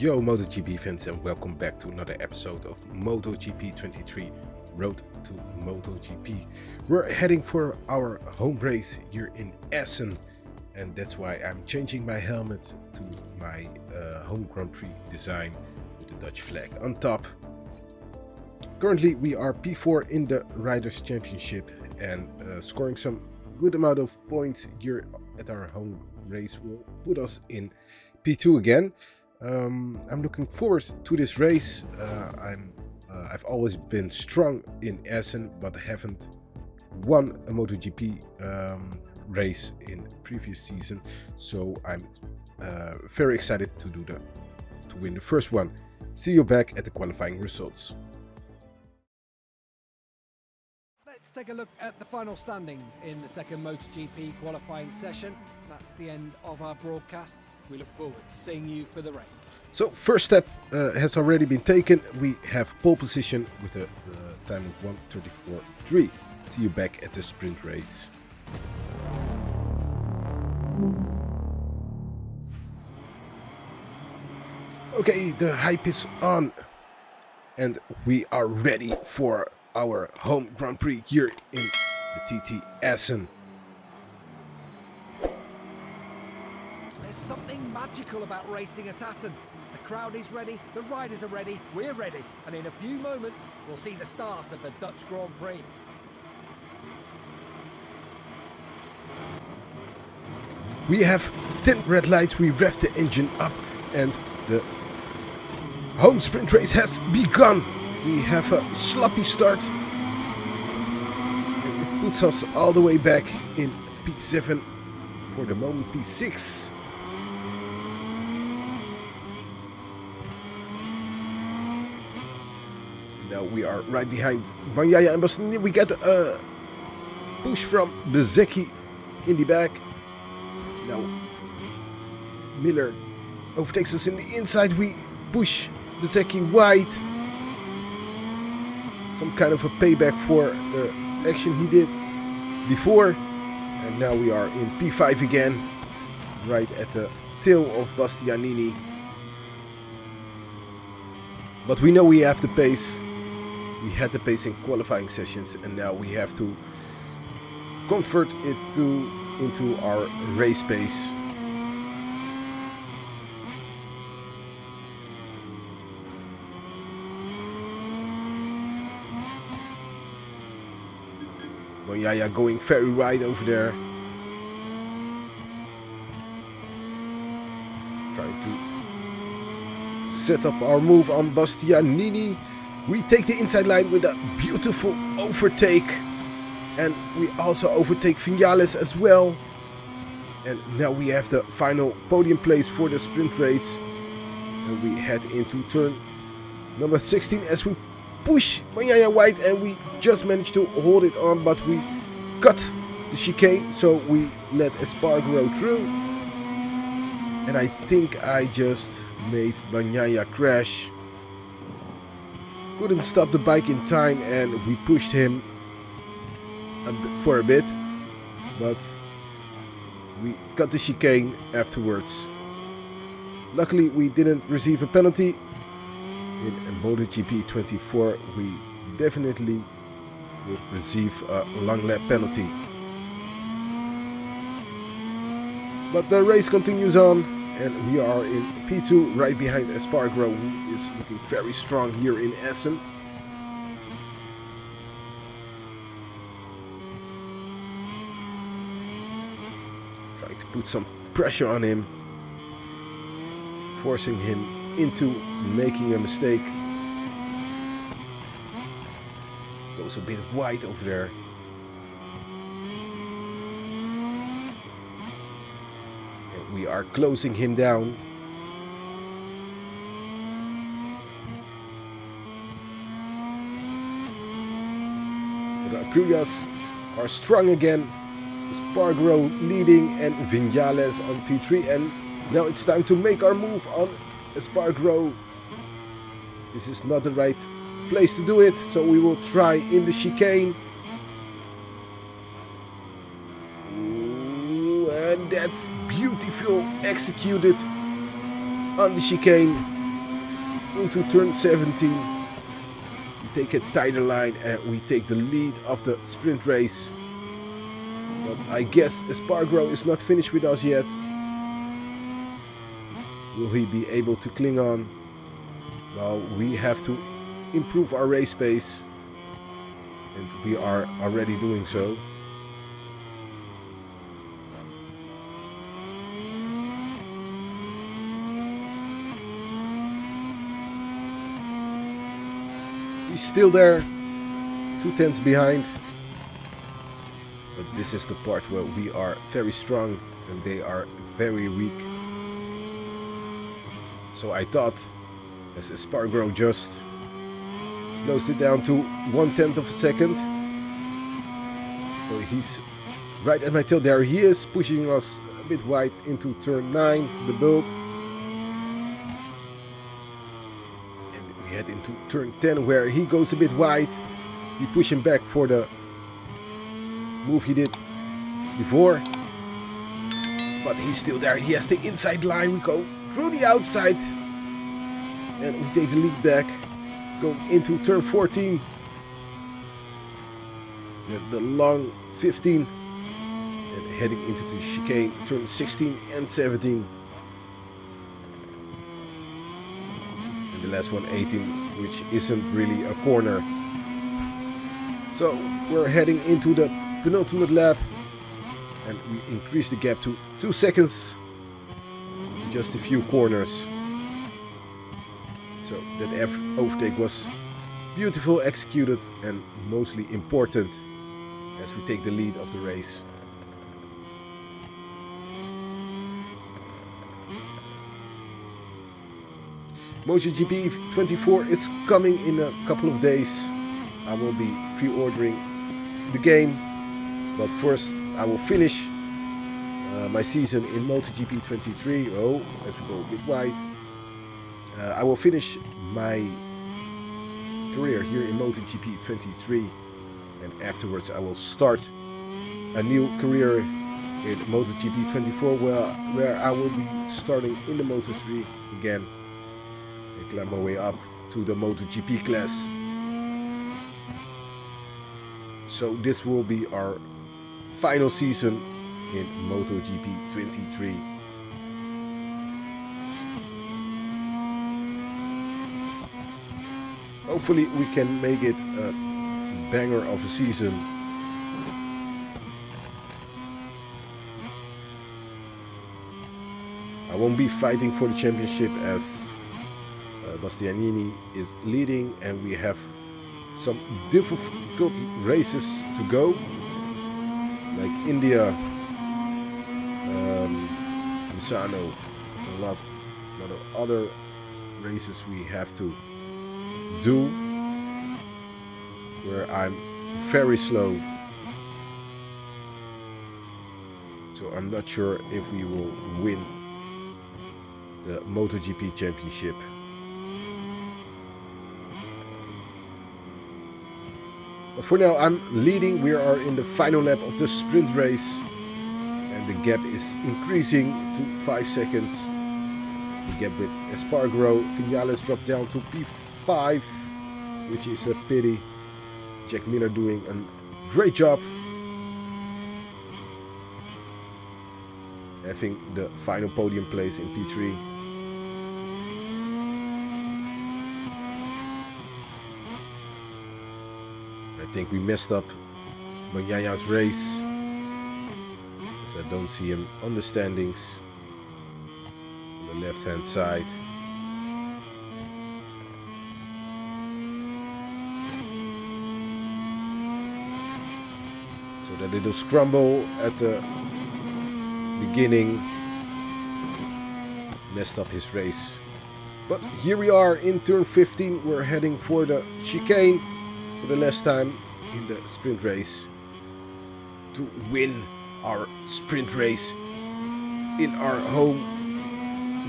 Yo MotoGP fans, and welcome back to another episode of MotoGP 23 Road to MotoGP. We're heading for our home race here in Assen, and that's why I'm changing my helmet to my home Grand Prix design with the Dutch flag on top. Currently we are P4 in the Riders' Championship and scoring some good amount of points here at our home race will put us in P2 again. I'm looking forward to this race. I've always been strong in Assen, but haven't won a MotoGP race in previous season. So I'm very excited to win the first one. See you back at the qualifying results. Let's take a look at the final standings in the second MotoGP qualifying session. That's the end of our broadcast. We look forward to seeing you for the race. So first step has already been taken. We have pole position with a time of 1:34.3. See you back at the sprint race. Okay, the hype is on and we are ready for our home Grand Prix here in the TT Assen. There's something magical about racing at Assen. The crowd is ready, the riders are ready, we're ready, and in a few moments we'll see the start of the Dutch Grand Prix. We have 10 red lights, we rev the engine up and the home sprint race has begun. We have a sloppy start and it puts us all the way back in P7, for the moment P6. Now we are right behind Bagnaia and Bastianini. We get a push from Bezecchi in the back. Now Miller overtakes us in the inside. We push Bezecchi wide. Some kind of a payback for the action he did before. And now we are in P5 again, right at the tail of Bastianini. But we know we have the pace. We had the pace in qualifying sessions and now we have to convert it into our race pace. Bagnaia going very wide over there. Trying to set up our move on Bastianini. We take the inside line with a beautiful overtake. And we also overtake Viñales as well. And now we have the final podium place for the sprint race. And we head into turn number 16 as we push Bagnaia wide and we just managed to hold it on, but we cut the chicane, so we let Espargaro through. And I think I just made Bagnaia crash. Couldn't stop the bike in time and we pushed him for a bit, but we cut the chicane afterwards. Luckily we didn't receive a penalty. In MotoGP 24 we definitely would receive a long lap penalty. But the race continues on and we are in P2 right behind Espargaro, who is looking very strong here in Assen. Trying to put some pressure on him, forcing him into making a mistake. Goes a bit wide over there. And we are closing him down. The Acuyas are strong again. Espargaro leading and Viñales on P3, and now it's time to make our move on Espargaro. This is not the right place to do it, so we will try in the chicane. Ooh, and that's beautiful executed on the chicane. into turn 17. We take a tighter line and we take the lead of the sprint race. But I guess Espargaro is not finished with us yet. Will he be able to cling on? Well, we have to improve our race pace. And we are already doing so. He's still there, 2/10 behind. But this is the part where we are very strong and they are very weak. So I thought, as Espargaro just closed it down to 1/10 of a second. So he's right at my tail. There he is, pushing us a bit wide into turn 9, the build. And we head into turn 10 where he goes a bit wide. We push him back for the move he did before. But he's still there. He has the inside line. We go through the outside. And we take the lead back. Going into turn 14. The long 15. And heading into the chicane, turn 16 and 17. And the last one, 18, which isn't really a corner. So we're heading into the penultimate lap. And we increase the gap to 2 seconds. In just a few corners. So that overtake was beautiful executed and mostly important as we take the lead of the race. MotoGP 24 is coming in a couple of days. I will be pre-ordering the game, but first I will finish my season in MotoGP 23. Oh, as we go a bit wide. I will finish my career here in MotoGP 23 and afterwards I will start a new career in MotoGP 24 where I will be starting in the Moto3 again and climb my way up to the MotoGP class. So this will be our final season in MotoGP 23. Hopefully we can make it a banger of a season. I won't be fighting for the championship as Bastianini is leading and we have some difficult races to go. Like India, Misano, a lot of other races we have to do where I'm very slow, so I'm not sure if we will win the MotoGP championship. But for now I'm leading. We are in the final lap of the sprint race and the gap is increasing to 5 seconds. The gap with Espargaro, Vinales dropped down to P5, which is a pity. Jack Miller doing a great job having the final podium place in P3. I think we messed up Bagnaya's race because I don't see him on the standings on the left hand side. So that little scramble at the beginning messed up his race. But here we are in turn 15. We're heading for the chicane for the last time in the sprint race to win our sprint race in our home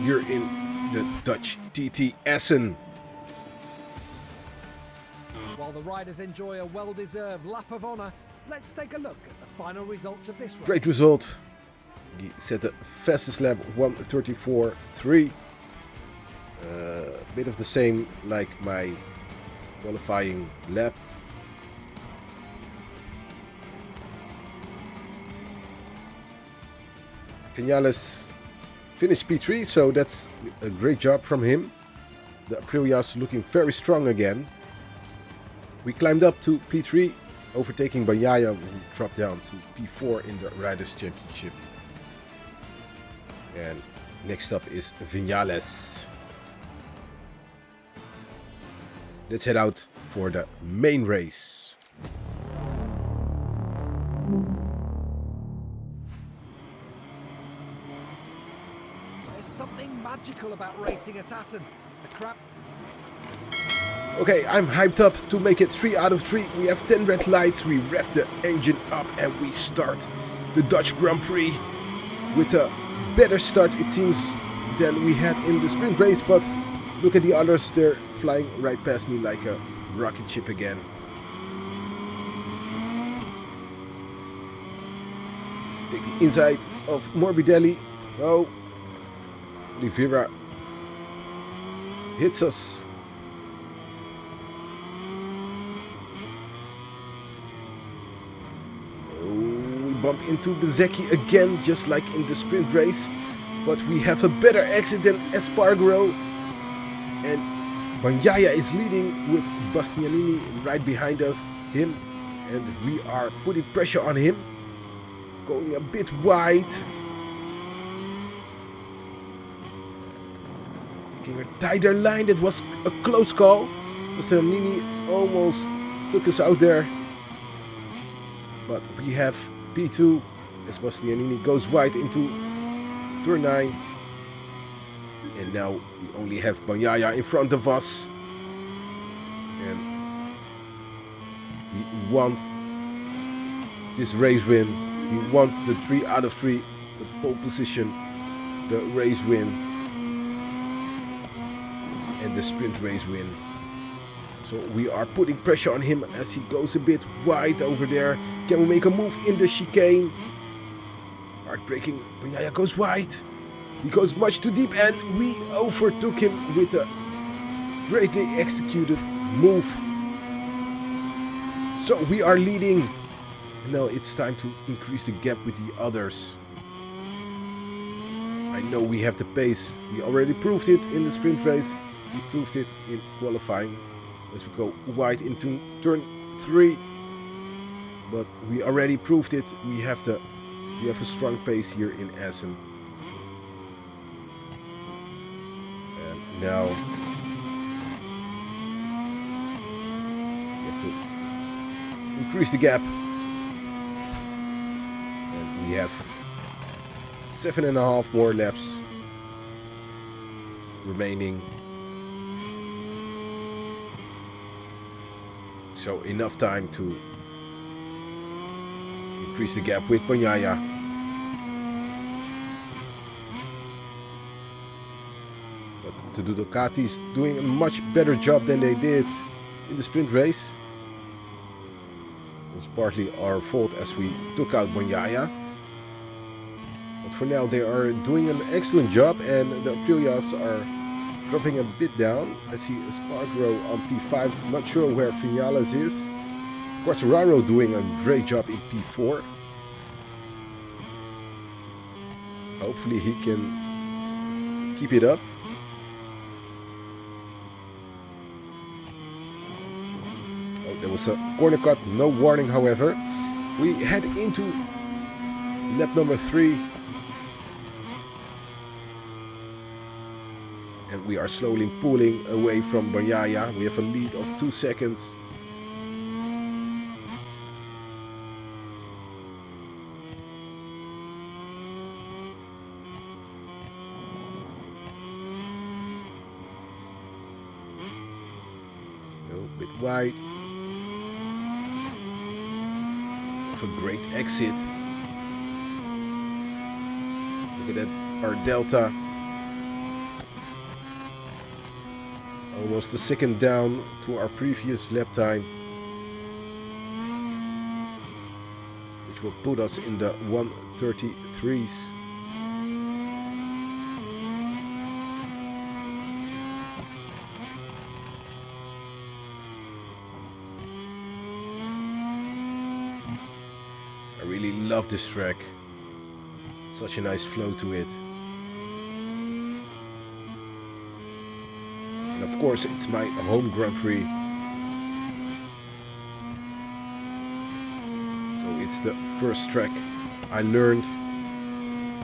here in the Dutch TT Assen. While the riders enjoy a well-deserved lap of honour, let's take a look at the final results of this race. Great result. He set the fastest lap 1:34.3. A bit of the same like my qualifying lap. Vinales finished P3, so that's a great job from him. The Aprilia's looking very strong again. We climbed up to P3, overtaking Bagnaia, who dropped down to P4 in the Riders' Championship. And next up is Vinales. Let's head out for the main race. There's something magical about racing at Assen. The crowd. Okay, I'm hyped up to make it 3 out of 3. We have 10 red lights, we rev the engine up and we start the Dutch Grand Prix with a better start, it seems, than we had in the sprint race. But look at the others, they're flying right past me like a rocket ship again. Take the inside of Morbidelli. Oh, Oliveira hits us. Bump into Bezecchi again, just like in the sprint race, but we have a better exit than Espargaro, and Bagnaia is leading with Bastianini right behind us, and we are putting pressure on him, going a bit wide, making a tighter line. That was a close call. Bastianini almost took us out there, but we have P2 as Bastianini goes wide into turn 9. And now we only have Bagnaia in front of us. And we want this race win. We want the 3 out of 3, the pole position, the race win, and the sprint race win. So we are putting pressure on him as he goes a bit wide over there. Can we make a move in the chicane? Heartbreaking. Bagnaia goes wide. He goes much too deep and we overtook him with a greatly executed move. So we are leading. Now it's time to increase the gap with the others. I know we have the pace. We already proved it in the sprint race. We proved it in qualifying. As we go wide into turn 3, but we already proved it. We have a strong pace here in Assen, and now we have to increase the gap, and we have 7.5 more laps remaining. So enough time to increase the gap with Bagnaia. But the Ducati's doing a much better job than they did in the sprint race. It was partly our fault as we took out Bagnaia. But for now they are doing an excellent job, and the Aprilias are dropping a bit down. I see Espargaro on P5, not sure where Vinales is. Quartararo doing a great job in P4. Hopefully he can keep it up. Oh, there was a corner cut, no warning however. We head into lap number 3. And we are slowly pulling away from Bagnaia. We have a lead of 2 seconds. A bit wide. Have a great exit. Look at that, our delta. Almost a second down to our previous lap time, which will put us in the 1:33s. love this track. Such a nice flow to it. And of course, it's my home Grand Prix. So it's the first track I learned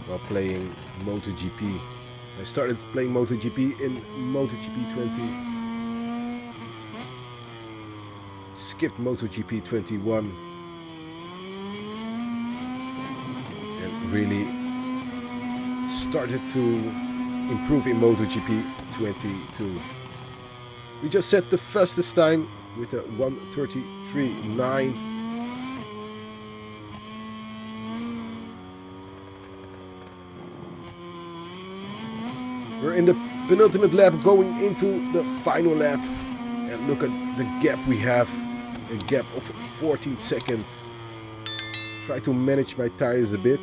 while playing MotoGP. I started playing MotoGP in MotoGP 20. Skipped MotoGP 21. And really started to improve in MotoGP 22. We just set the fastest time with a 1:33.9. We're in the penultimate lap, going into the final lap, and look at the gap we have, a gap of 14 seconds. Try to manage my tires a bit,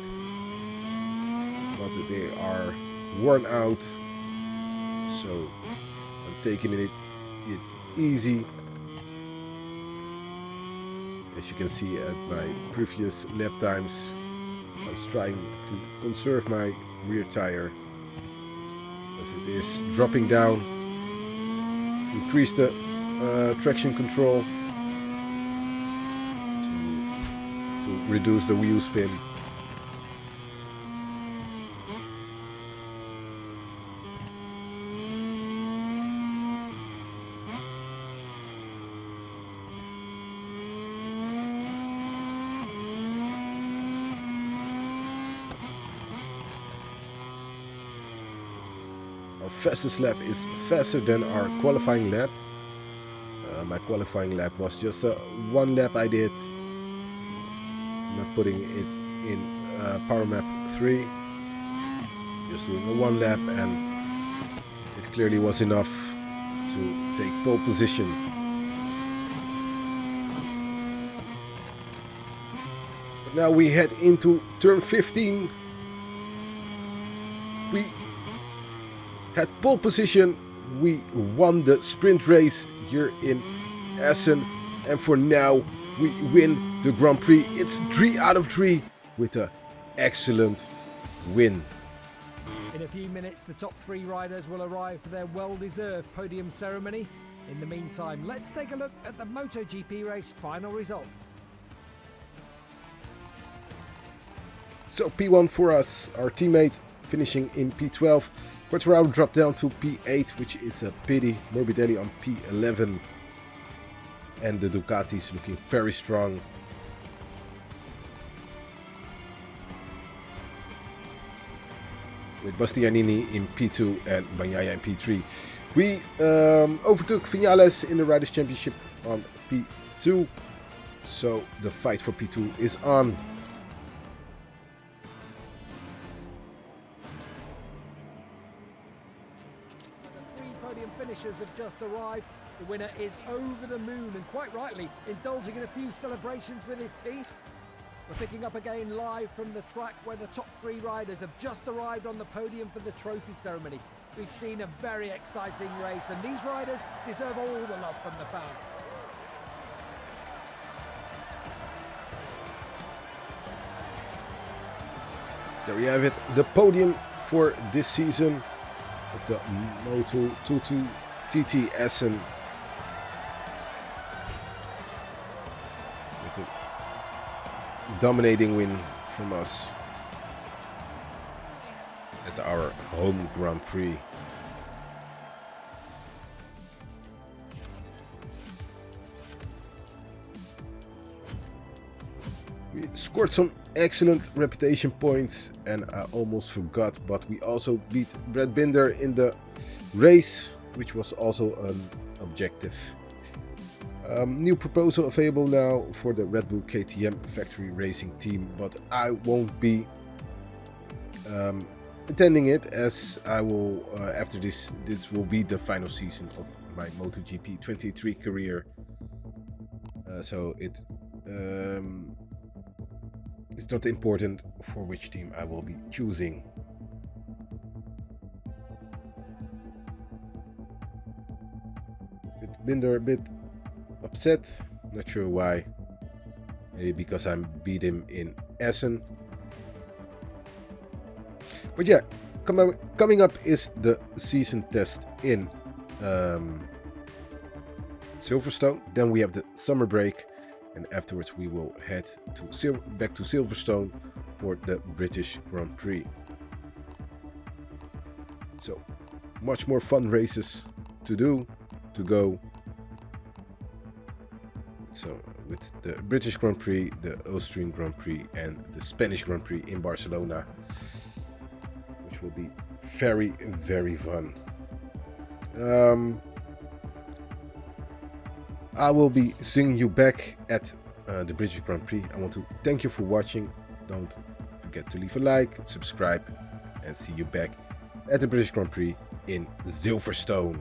but they are worn out, so I'm taking it easy. As you can see at my previous lap times, I was trying to conserve my rear tire as it is dropping down. Increase the traction control to reduce the wheel spin. Our fastest lap is faster than our qualifying lap. My qualifying lap was just one lap I did. I'm not putting it in power map 3. Just doing a one lap, and it clearly was enough to take pole position. But now we head into turn 15. We had pole position. We won the sprint race here in Assen, and for now we win the Grand Prix. It's 3 out of 3 with an excellent win. In a few minutes, the top 3 riders will arrive for their well-deserved podium ceremony. In the meantime, let's take a look at the MotoGP race final results. So P1 for us, our teammate finishing in P12. Quartararo dropped down to P8, which is a pity. Morbidelli on P11. And the Ducatis looking very strong. With Bastianini in P2 and Bagnaia in P3. We overtook Vinales in the Riders' Championship on P2. So the fight for P2 is on. Podium finishers have just arrived. The winner is over the moon, and quite rightly indulging in a few celebrations with his team. We're picking up again live from the track where the top 3 riders have just arrived on the podium for the trophy ceremony. We've seen a very exciting race, and these riders deserve all the love from the fans. There we have it, the podium for this season of the Moto22 TT Assen. With a dominating win from us at our home Grand Prix. We scored some excellent reputation points, and I almost forgot, but we also beat Brad Binder in the race, which was also an objective. New proposal available now for the Red Bull KTM factory racing team, but I won't be attending it, as I will after this will be the final season of my MotoGP 23 career. So it's not important for which team I will be choosing. With Binder a bit upset, not sure why. Maybe because I beat him in Assen. But yeah, coming up is the season test in Silverstone. Then we have the summer break, and afterwards we will head to back to Silverstone for the British Grand Prix. So much more fun races to go. So with the British Grand Prix, the Austrian Grand Prix, and the Spanish Grand Prix in Barcelona, which will be very, very fun. I will be seeing you back at the British Grand Prix. I want to thank you for watching. Don't forget to leave a like, subscribe, and see you back at the British Grand Prix in Silverstone.